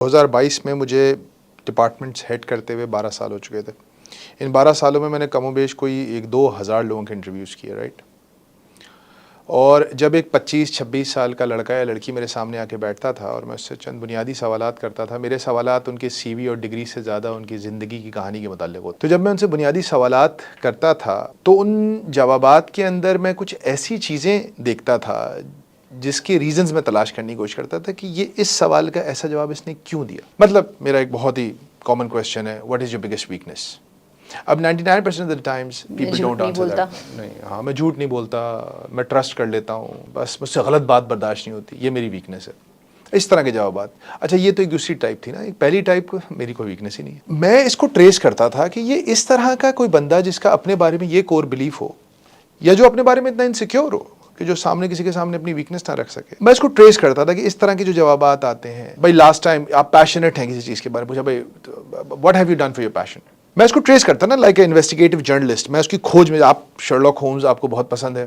2022 میں مجھے departments head کرتے ہوئے 12 سال ہو چکے تھے. ان 12 سالوں میں میں نے کم و بیش کوئی 1-2 ہزار لوگوں کے انٹرویوز کیے، رائٹ. اور جب ایک 25-26 سال کا لڑکا یا لڑکی میرے سامنے آ کے بیٹھتا تھا اور میں اس سے چند بنیادی سوالات کرتا تھا، میرے سوالات ان کے سی وی اور ڈگری سے زیادہ ان کی زندگی کی کہانی کے متعلق ہوتے. تو جب میں ان سے بنیادی سوالات کرتا تھا تو ان جوابات کے اندر میں کچھ ایسی چیزیں دیکھتا تھا جس کے ریزنز میں تلاش کرنے کی کوشش کرتا تھا کہ یہ اس سوال کا ایسا جواب اس نے کیوں دیا. مطلب میرا ایک بہت ہی کامن کویسچن ہے، what is your biggest weakness? اب 99% of the times people don't answer that. نہیں، ہاں میں جھوٹ نہیں بولتا، میں ٹرسٹ کر لیتا ہوں، بس مجھ سے غلط بات برداشت نہیں ہوتی، یہ میری ویکنیس ہے. اس طرح کے جوابات. اچھا یہ تو ایک دوسری ٹائپ تھی نا. ایک پہلی ٹائپ میری کوئی ویکنیس ہی نہیں ہے. میں اس کو ٹریس کرتا تھا کہ یہ اس طرح کا کوئی بندہ جس کا اپنے بارے میں یہ کور بلیف ہو، یا جو اپنے بارے میں اتنا انسیکیور ہو کہ جو سامنے کسی کے سامنے اپنی ویکنیس نہ رکھ سکے. میں اس کو ٹریس کرتا تھا کہ اس طرح کے جو جوابات آتے ہیں، بھائی لاسٹ ٹائم آپ پیشنیٹ ہیں کسی چیز کے بارے میں، پوچھا بھائی what have you done for your passion. میں اس کو ٹریس کرتا نا لائک اے انویسٹیگیٹو جرنلسٹ. میں اس کی کھوج میں، آپ شرلاک ہومز آپ کو بہت پسند ہے،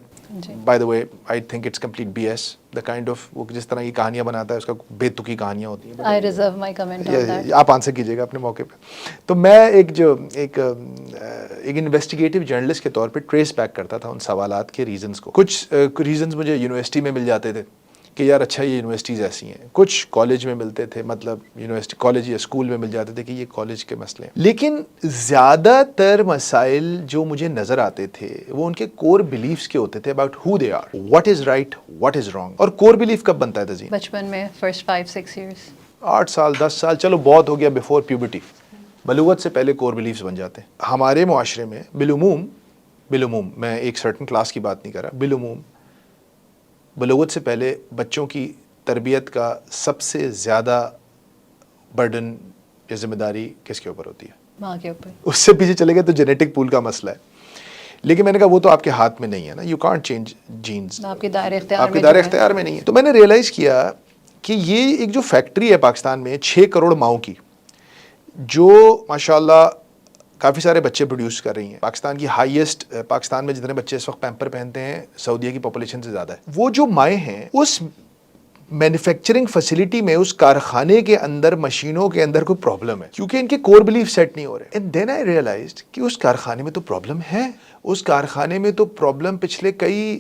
by the way I think it's complete B S. The kind of وہ جس طرح کی کہانیاں بناتا ہے، اس کا بے تکی کہانیاں ہوتی ہیں. I reserve my comment on that. آپ آنسر کیجیے گا اپنے موقع پہ. تو میں ایک انویسٹیگیٹو جرنلسٹ کے طور پہ ٹریس بیک کرتا تھا ان سوالات کے ریزنز کو. کچھ ریزنز مجھے یونیورسٹی میں مل جاتے تھے کہ یار اچھا یہ یونیورسٹیز ایسی ہیں. کچھ کالج میں ملتے تھے، مطلب یونیورسٹی کالج یا اسکول میں مل جاتے تھے کہ یہ کالج کے مسئلے ہیں. لیکن زیادہ تر مسائل جو مجھے نظر آتے تھے وہ ان کے کور بلیفس کے ہوتے تھے، about who they are, what is right, what is wrong. اور کور بلیف کب بنتا ہے تزین؟ بچپن میں فرسٹ 5-6 ایئرس، 8 سال 10 سال، چلو بہت ہو گیا بیفور پیوبرٹی. بلوغت سے پہلے کور بلیفس بن جاتے ہیں. ہمارے معاشرے میں بالعموم میں ایک سرٹن کلاس کی بات نہیں کر رہا، بالعموم بلوغت سے پہلے بچوں کی تربیت کا سب سے زیادہ برڈن یا ذمہ داری کس کے اوپر ہوتی ہے؟ ماں کے اوپر. اس سے پیچھے چلے گئے تو جینیٹک پول کا مسئلہ ہے. لیکن میں نے کہا وہ تو آپ کے ہاتھ میں نہیں ہے نا، یو کانٹ چینج جینز، آپ کے دائرۂ اختیار میں نہیں ہے. تو میں نے ریئلائز کیا کہ یہ ایک جو فیکٹری ہے پاکستان میں 6 کروڑ ماؤں کی، جو ماشاءاللہ کافی سارے بچے پروڈیوس کر رہی ہیں. پاکستان کی ہائیسٹ، پاکستان میں جتنے بچے اس وقت پیمپر پہنتے ہیں سعودیہ کی پاپولیشن سے زیادہ ہے. وہ جو مائیں ہیں اس مینوفیکچرنگ فیسلٹی میں، اس کارخانے کے اندر، مشینوں کے اندر کوئی پرابلم ہے، کیونکہ ان کے کور بلیف سیٹ نہیں ہو رہے. اینڈ دین آئی ریئلائزڈ کہ اس کارخانے میں تو پرابلم ہے. اس کارخانے میں تو پرابلم پچھلے کئی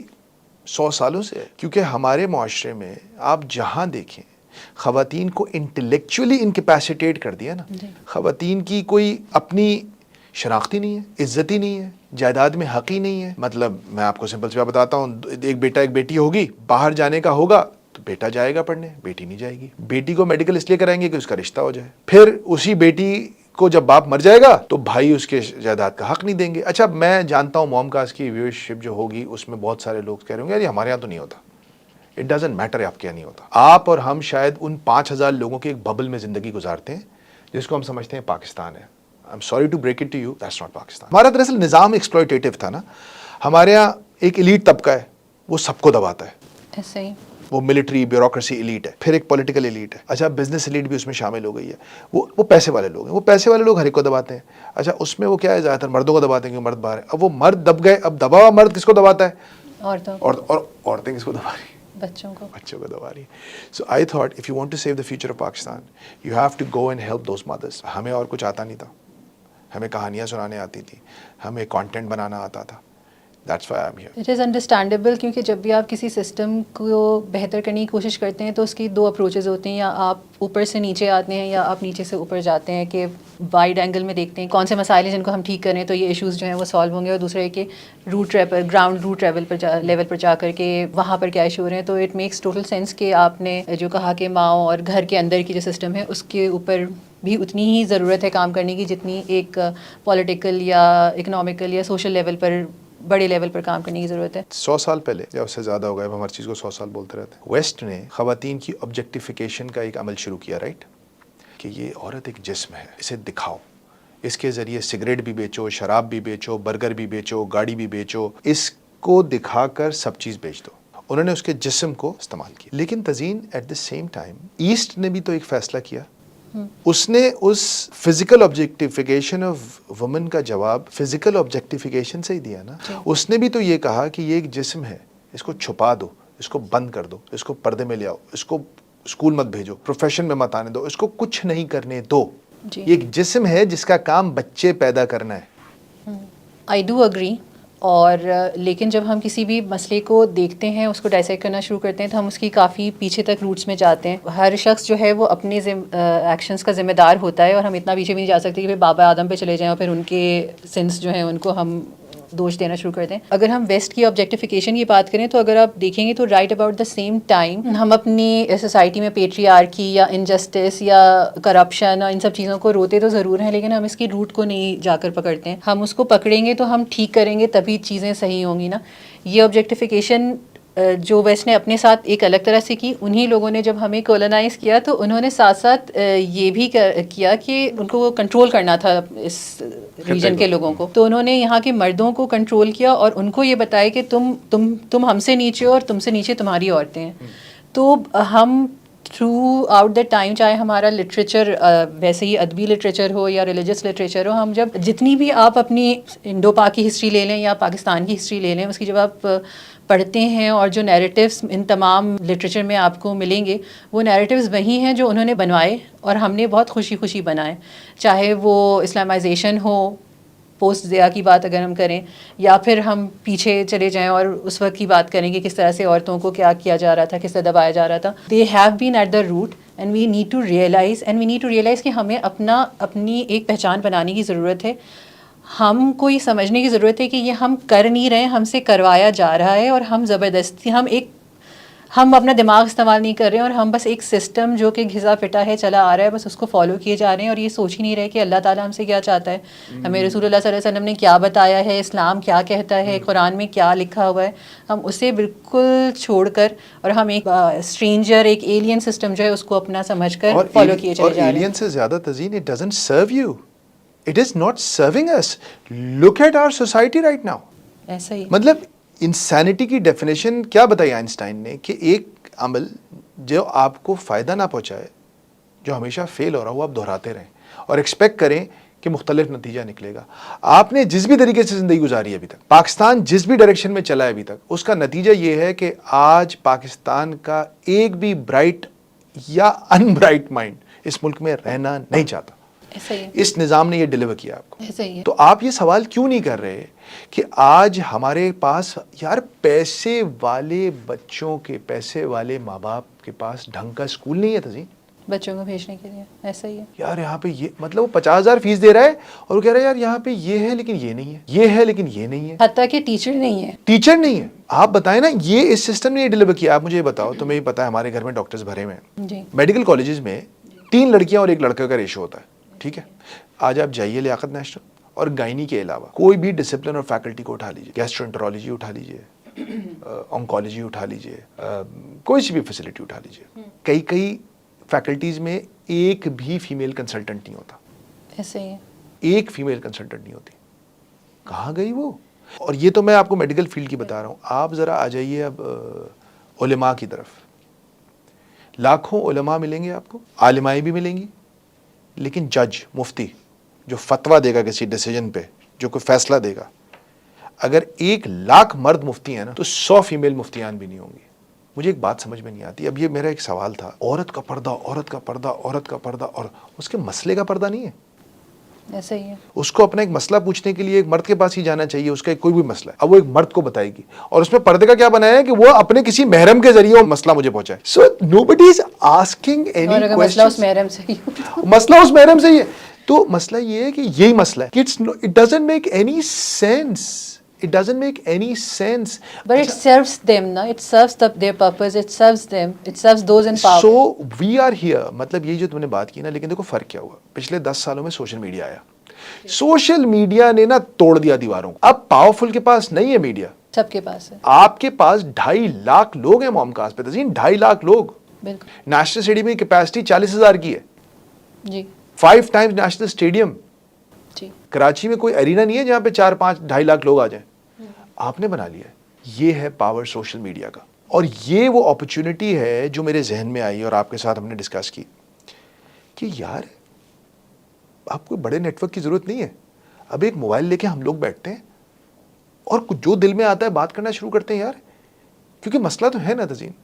100 سالوں سے ہے. کیونکہ ہمارے معاشرے میں آپ جہاں دیکھیں خواتین کو انٹلیکچولی انکیپیسیٹیٹ کر دیا نا. خواتین کی کوئی اپنی شناختی نہیں ہے، عزت ہی نہیں ہے، جائیداد میں حق ہی نہیں ہے. مطلب میں آپ کو سمپل سی بات بتاتا ہوں، ایک بیٹا ایک بیٹی ہوگی، باہر جانے کا ہوگا تو بیٹا جائے گا پڑھنے، بیٹی نہیں جائے گی. بیٹی کو میڈیکل اس لیے کرائیں گے کہ اس کا رشتہ ہو جائے. پھر اسی بیٹی کو جب باپ مر جائے گا تو بھائی اس کے جائیداد کا حق نہیں دیں گے. اچھا میں جانتا ہوں موم کاسٹ کی ویورشپ جو ہوگی اس میں بہت سارے لوگ کہہ رہے ہوں گے یار ہمارے یہاں تو نہیں ہوتا. اٹ ڈزنٹ میٹر آپ کے یہاں نہیں ہوتا. آپ اور ہم شاید ان 5000 لوگوں کے ایک ببل میں زندگی گزارتے ہیں جس کو ہم سمجھتے ہیں پاکستان ہے. I'm sorry to break it to you, that's not Pakistan. ہمارا دراصل نظام ایکسپلوئٹیٹو تھا نا. ہمارے ہاں ایک ایلیٹ طبقہ ہے، وہ سب کو دباتا ہے. ایسے ہی وہ ملٹری بیوروکریسی ایلیٹ ہے، پھر ایک پولیٹیکل ایلیٹ ہے. اچھا بزنس ایلیٹ بھی اس میں شامل ہو گئی ہے. وہ پیسے والے لوگ ہیں. وہ پیسے والے لوگ ہر ایک کو دباتے ہیں. اچھا اس میں وہ کیا ہے، زیادہ تر مردوں کو دباتے ہیں کیونکہ مرد باہر ہے. اب وہ مرد دب گئے، اب دبا ہوا مرد کس کو دباتا ہے؟ عورتوں، اور عورتیں کس کو دبا رہی ہیں؟ بچوں کو دبا رہی ہیں. So I thought if you want to save the future of Pakistan you have to go and help those mothers. ہمیں اور کچھ آتا نہیں تھا، ہمیں کہانیاں سنانے آتی تھیں، ہمیں کانٹینٹ بنانا آتا تھا. That's why I'm here. It is understandable, کیونکہ جب بھی آپ کسی سسٹم کو بہتر کرنے کی کوشش کرتے ہیں تو اس کی 2 اپروچز ہوتے ہیں، یا آپ اوپر سے نیچے آتے ہیں یا آپ نیچے سے اوپر جاتے ہیں، کہ وائڈ اینگل میں دیکھتے ہیں کون سے مسائل ہیں جن کو ہم ٹھیک کریں تو یہ ایشوز جو ہیں وہ سالو ہوں گے. اور دوسرا ہے کہ گراؤنڈ روٹ لیول پر جا کر کے وہاں پر کیا ایشو ہو رہے ہیں. تو اٹ میکس ٹوٹل سینس کہ آپ نے جو کہا کہ ماؤں اور گھر کے اندر کی جو سسٹم ہے اس کے اوپر بھی اتنی ہی ضرورت ہے کام کرنے کی جتنی ایک پولیٹیکل یا اکنامیکل یا سوشل لیول پر، بڑے لیول پر کام کرنے کی ضرورت ہے. 100 سال پہلے یا اس سے زیادہ ہو گئے، ہم ہر چیز کو 100 سال بولتے رہتے ہیں. ویسٹ نے خواتین کی آبجیکٹیفیکیشن کا ایک عمل شروع کیا، رائٹ، کہ یہ عورت ایک جسم ہے، اسے دکھاؤ، اس کے ذریعے سگریٹ بھی بیچو، شراب بھی بیچو، برگر بھی بیچو، گاڑی بھی بیچو، اس کو دکھا کر سب چیز بیچ دو. انہوں نے اس کے جسم کو استعمال کیا. لیکن تزین at the same time East نے بھی تو ایک فیصلہ کیا. اس نے اس فزیکل آبجیکٹیفیکیشن آف وومن کا جواب فزیکل آبجیکٹیفیکیشن سے ہی دیا نا. اس نے بھی تو یہ کہا کہ یہ ایک جسم ہے، اس کو چھپا دو، اس کو بند کر دو، اس کو پردے میں لے آؤ، اس کو اسکول مت بھیجو, پروفیشن میں مت آنے دو, اس کو کچھ نہیں کرنے دو. جی. یہ ایک جسم ہے جس کا کام بچے پیدا کرنا ہے. I do agree. اور لیکن جب ہم کسی بھی مسئلے کو دیکھتے ہیں, اس کو ڈائسیکٹ کرنا شروع کرتے ہیں, تو ہم اس کی کافی پیچھے تک روٹس میں جاتے ہیں. ہر شخص جو ہے وہ اپنے ایکشنز کا ذمہ دار ہوتا ہے, اور ہم اتنا پیچھے بھی نہیں جا سکتے کہ پھر بابا آدم پہ چلے جائیں اور پھر ان کے سنس جو ہیں ان کو ہم دوش دینا شروع کر دیں. اگر ہم ویسٹ کی آبجیکٹیفیکیشن کی بات کریں, تو اگر آپ دیکھیں گے تو right about the same time ہم اپنی سوسائٹی میں پیٹریارکی یا انجسٹس یا کرپشن اور ان سب چیزوں کو روتے تو ضرور ہیں, لیکن ہم اس کی روٹ کو نہیں جا کر پکڑتے ہیں. ہم اس کو پکڑیں گے تو ہم ٹھیک کریں گے, تبھی چیزیں صحیح ہوں گی نا. یہ آبجیکٹیفیکیشن جو ویسٹ نے اپنے ساتھ ایک الگ طرح سے کی, انہی لوگوں نے جب ہمیں کولونائز کیا تو انہوں نے ساتھ ساتھ یہ بھی کیا کہ ان کو کنٹرول کرنا تھا اس ریجن کے لوگوں کو. تو انہوں نے یہاں کے مردوں کو کنٹرول کیا اور ان کو یہ بتایا کہ تم ہم سے نیچے ہو اور تم سے نیچے تمہاری عورتیں ہیں. تو ہم تھرو آؤٹ دا ٹائم, چاہے ہمارا لٹریچر ویسے ہی ادبی لٹریچر ہو یا ریلیجس لٹریچر ہو, ہم جب جتنی بھی آپ اپنی انڈو پاک کی ہسٹری لے لیں یا پاکستان کی ہسٹری لے لیں, اس کی جب آپ پڑھتے ہیں اور جو نیریٹیوز ان تمام لٹریچر میں آپ کو ملیں گے, وہ نیریٹیوز وہی ہیں جو انہوں نے بنوائے اور ہم نے بہت خوشی خوشی بنائے. چاہے وہ اسلامائزیشن ہو, پوسٹ ضیاء کی بات اگر ہم کریں, یا پھر ہم پیچھے چلے جائیں اور اس وقت کی بات کریں کہ کس طرح سے عورتوں کو کیا کیا جا رہا تھا, کس طرح دبایا جا رہا تھا. They have been at the root and we need to realize کہ ہمیں اپنی ایک پہچان بنانے کی ضرورت ہے. ہم کو یہ سمجھنے کی ضرورت ہے کہ یہ ہم کر نہیں رہے ہیں, ہم سے کروایا جا رہا ہے, اور ہم زبردستی ہم اپنا دماغ استعمال نہیں کر رہے ہیں, اور ہم بس ایک سسٹم جو کہ گھسا پٹا ہے چلا آ رہا ہے, بس اس کو فالو کیے جا رہے ہیں, اور یہ سوچ ہی نہیں رہے کہ اللہ تعالیٰ ہم سے کیا چاہتا ہے, ہمیں رسول اللہ صلی اللہ علیہ وسلم نے کیا بتایا ہے, اسلام کیا کہتا ہے, قرآن میں کیا لکھا ہوا ہے. ہم اسے بالکل چھوڑ کر اور ہم ایک اسٹرینجر, ایک ایلین سسٹم جو ہے اس کو اپنا سمجھ کر فالو کیے چلے جا رہے ہیں. اور ایلین سے زیادہ تزین, it doesn't serve you. It is not serving us. Look at our society right now. ایسا ہی مطلب انسانیٹی کی ڈیفینیشن کیا بتائی آئنسٹائن نے, کہ ایک عمل جو آپ کو فائدہ نہ پہنچائے, جو ہمیشہ فیل ہو رہا ہو, آپ دہراتے رہیں اور ایکسپیکٹ کریں کہ مختلف نتیجہ نکلے گا. آپ نے جس بھی طریقے سے زندگی گزاری ہے ابھی تک, پاکستان جس بھی ڈائریکشن میں چلا ہے ابھی تک, اس کا نتیجہ یہ ہے کہ آج پاکستان کا ایک بھی برائٹ یا ان برائٹ مائنڈ اس ملک میں رہنا نہیں چاہتا. اس نظام نے یہ ڈیلیور کیا آپ کو. تو آپ یہ سوال کیوں نہیں کر رہے کہ آج ہمارے پاس یار پیسے والے بچوں کے, پیسے والے ماں باپ کے پاس ڈھنگ کا اسکول نہیں ہے تزین بچوں کو بھیجنے کے لیے. ایسا ہی ہے یار, یہاں پہ یہ مطلب وہ 50,000 فیس دے رہا ہے اور وہ کہہ رہا ہے یار یہاں پہ یہ ہے لیکن یہ نہیں ہے, یہ ہے لیکن یہ نہیں ہے, حتیٰ کہ ٹیچر نہیں ہے. ٹیچر نہیں ہے. آپ بتائیں نا, یہ اس سسٹم نے یہ ڈیلیور کیا. آپ مجھے یہ بتاؤ, تمہیں یہ پتا ہے ہمارے گھر میں ڈاکٹرز بھرے ہوئے ہیں. جی. میڈیکل کالجز میں 3 لڑکیاں اور 1 لڑکا کا ریشو ہوتا ہے, ٹھیک ہے. آج آپ جائیے لیاقت نیشنل, اور گائنی کے علاوہ کوئی بھی ڈسپلن اور فیکلٹی کو اٹھا لیجیے, گیسٹرونٹرولوجی اٹھا لیجیے, آنکولوجی اٹھا لیجیے, کوئی سی بھی فیسلٹی اٹھا لیجیے, کئی فیکلٹیز میں ایک بھی فیمیل کنسلٹنٹ نہیں ہوتا. ایسے ہی ایک فیمیل کنسلٹنٹ نہیں ہوتی. کہاں گئی وہ؟ اور یہ تو میں آپ کو میڈیکل فیلڈ کی بتا رہا ہوں. آپ ذرا آ جائیے اب علماء کی طرف. لاکھوں علماء ملیں گے آپ کو, عالمائیں بھی ملیں گی, لیکن جج, مفتی جو فتویٰ دے گا کسی ڈیسیجن پہ, جو کوئی فیصلہ دے گا, اگر 1 لاکھ مرد مفتی ہیں نا, تو 100 فیمیل مفتیان بھی نہیں ہوں گی. مجھے ایک بات سمجھ میں نہیں آتی. اب یہ میرا ایک سوال تھا, عورت کا پردہ, عورت کا پردہ, عورت کا پردہ, اور اس کے مسئلے کا پردہ نہیں ہے. ایسا ہی ہے. اس کو اپنا ایک مسئلہ پوچھنے کے لیے ایک مرد کے پاس ہی جانا چاہیے, اس کا کوئی بھی مسئلہ ہے, اب وہ ایک مرد کو بتائے گی, اور اس میں پردے کا کیا بنایا ہے کہ وہ اپنے کسی محرم کے ذریعے وہ مسئلہ مجھے پہنچائے. So nobody is asking any question. مسئلہ اس محرم سے ہی مسئلہ اس محرم سے ہی ہے. تو مسئلہ یہ ہے کہ یہی مسئلہ ہے. It doesn't make any sense. It doesn't make any sense. But it serves them, no? It serves their purpose. It serves them. It serves those in power. So we are here. مطلب یہ جو تم نے بات کی نا, لیکن دیکھو فرق کیا ہوا. پچھلے 10 سالوں میں سوشل میڈیا آیا. سوشل میڈیا نے نا توڑ دیا دیواروں کو. اب پاورفل کے پاس نہیں ہے میڈیا, سب کے پاس ہے. آپ کے پاس 2.5 لاکھ لوگ ہیں مومکاس پہ تزین, 2.5 لاکھ لوگ. بالکل. نیشنل اسٹیڈیم کی کیپیسٹی 40,000 کی ہے. جی. 5 ٹائمز نیشنل اسٹیڈیم. جی. کراچی میں کوئی ارینا نہیں ہے جہاں پہ 4-5 2.5 لاکھ لوگ آ جائیں. آپ نے بنا لیا ہے. یہ ہے پاور سوشل میڈیا کا. اور یہ وہ اپرچونٹی ہے جو میرے ذہن میں آئی اور آپ کے ساتھ ہم نے ڈسکس کی کہ یار آپ کو بڑے نیٹ ورک کی ضرورت نہیں ہے. اب ایک موبائل لے کے ہم لوگ بیٹھتے ہیں اور جو دل میں آتا ہے بات کرنا شروع کرتے ہیں یار, کیونکہ مسئلہ تو ہے نا تزین.